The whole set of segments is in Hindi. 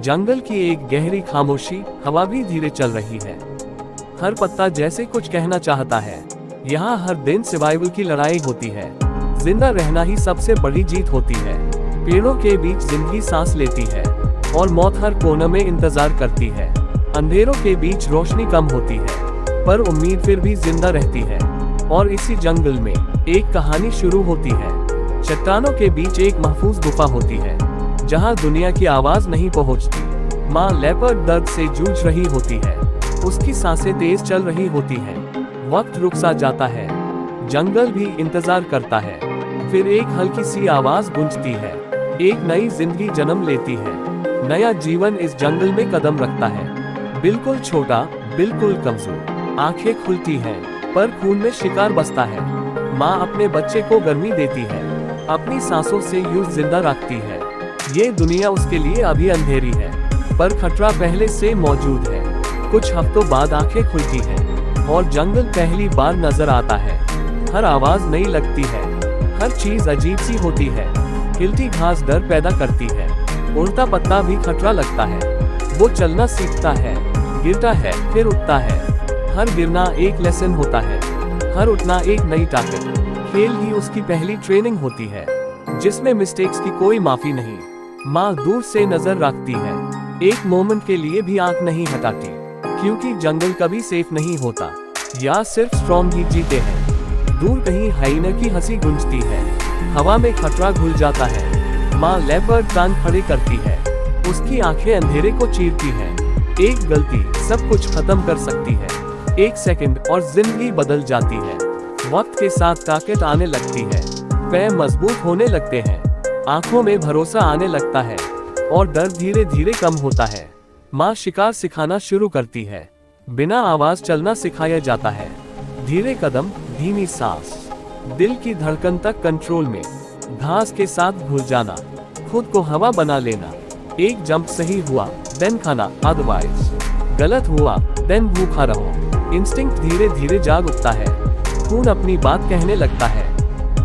जंगल की एक गहरी खामोशी, हवा भी धीरे चल रही है। हर पत्ता जैसे कुछ कहना चाहता है। यहाँ हर दिन सर्वाइवल की लड़ाई होती है। जिंदा रहना ही सबसे बड़ी जीत होती है। पेड़ों के बीच जिंदगी सांस लेती है और मौत हर कोने में इंतजार करती है। अंधेरों के बीच रोशनी कम होती है, पर उम्मीद फिर भी जिंदा रहती है। और इसी जंगल में एक कहानी शुरू होती है। चट्टानों के बीच एक महफूज गुफा होती है, जहां दुनिया की आवाज नहीं पहुंचती। माँ लेपर्ड दर्द से जूझ रही होती है। उसकी सांसें तेज चल रही होती हैं। वक्त रुक सा जाता है। जंगल भी इंतजार करता है। फिर एक हल्की सी आवाज गूंजती है। एक नई जिंदगी जन्म लेती है। नया जीवन इस जंगल में कदम रखता है। बिल्कुल छोटा, बिल्कुल कमजोर। आंखें खुलती हैं, पर खून में शिकार बसता है। माँ अपने बच्चे को गर्मी देती है, अपनी सांसों से यूं जिंदा रखती है। ये दुनिया उसके लिए अभी अंधेरी है, पर खतरा पहले से मौजूद है। कुछ हफ्तों बाद आंखें खुलती हैं और जंगल पहली बार नजर आता है। हर आवाज नई लगती है, हर चीज अजीब सी होती है। हिलती घास डर पैदा करती है, उड़ता पत्ता भी खतरा लगता है। वो चलना सीखता है, गिरता है, फिर उठता है। हर गिरना एक लेसन होता है, हर उठना एक नई ताकत। खेल ही उसकी पहली ट्रेनिंग होती है, जिसमें मिस्टेक्स की कोई माफी नहीं। माँ दूर से नजर रखती है, एक मोमेंट के लिए भी आंख नहीं हटाती, क्योंकि जंगल कभी सेफ नहीं होता। या सिर्फ स्ट्रॉन्ग ही जीते हैं। दूर कहीं हाइना की हंसी गूंजती है। हवा में खतरा घुल जाता है। माँ लेपर्ड कान खड़े करती है। उसकी आंखें अंधेरे को चीरती हैं। एक गलती सब कुछ खत्म कर सकती है। एक सेकंड और जिंदगी बदल जाती है। वक्त के साथ ताकत आने लगती है। पैर मजबूत होने लगते हैं। आंखों में भरोसा आने लगता है और डर धीरे धीरे कम होता है। माँ शिकार सिखाना शुरू करती है। बिना आवाज चलना सिखाया जाता है। धीरे कदम, धीमी सांस, दिल की धड़कन तक कंट्रोल में। घास के साथ घुल जाना, खुद को हवा बना लेना। एक जंप सही हुआ, देन खाना, अदरवाइज गलत हुआ, देन भूखा रहो। इंस्टिंक्ट धीरे धीरे जाग उठता है। खून अपनी बात कहने लगता है।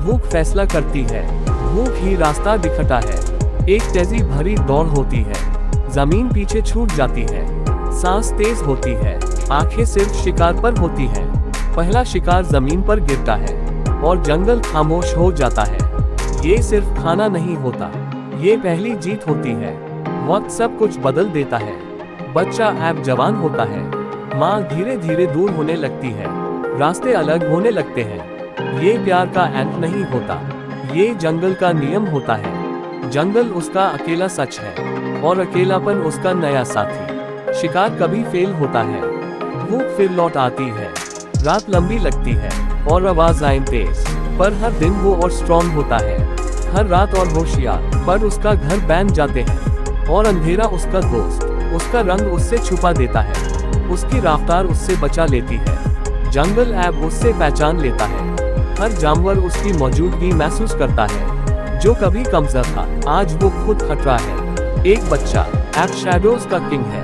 भूख फैसला करती है। भूख ही रास्ता दिखाता है। एक तेजी भरी दौड़ होती है। जमीन पीछे छूट जाती है। सांस तेज होती है। आंखें सिर्फ शिकार पर होती हैं। पहला शिकार जमीन पर गिरता है और जंगल खामोश हो जाता है। ये सिर्फ खाना नहीं होता, ये पहली जीत होती है। वक्त सब कुछ बदल देता है। बच्चा ऐप जवान होता है। माँ धीरे धीरे दूर होने लगती है। रास्ते अलग होने लगते हैं। ये प्यार का एंड नहीं होता, ये जंगल का नियम होता है। जंगल उसका अकेला सच है और अकेलापन उसका नया साथी। शिकार कभी फेल होता है, भूख फिर लौट आती है। रात लंबी लगती है और आवाज़ें तेज, पर हर दिन वो और स्ट्रॉन्ग होता है। हर रात और होशियार, पर उसका घर बन जाते हैं। और अंधेरा उसका दोस्त, उसका रंग उससे छुपा देता है। उसकी रफ्तार उससे बचा लेती है। जंगल ऐप उससे पहचान लेता है। हर जानवर उसकी मौजूदगी महसूस करता है। जो कभी कमजोर था, आज वो खुद खतरा है। एक बच्चा ऐप शैडोज का किंग है।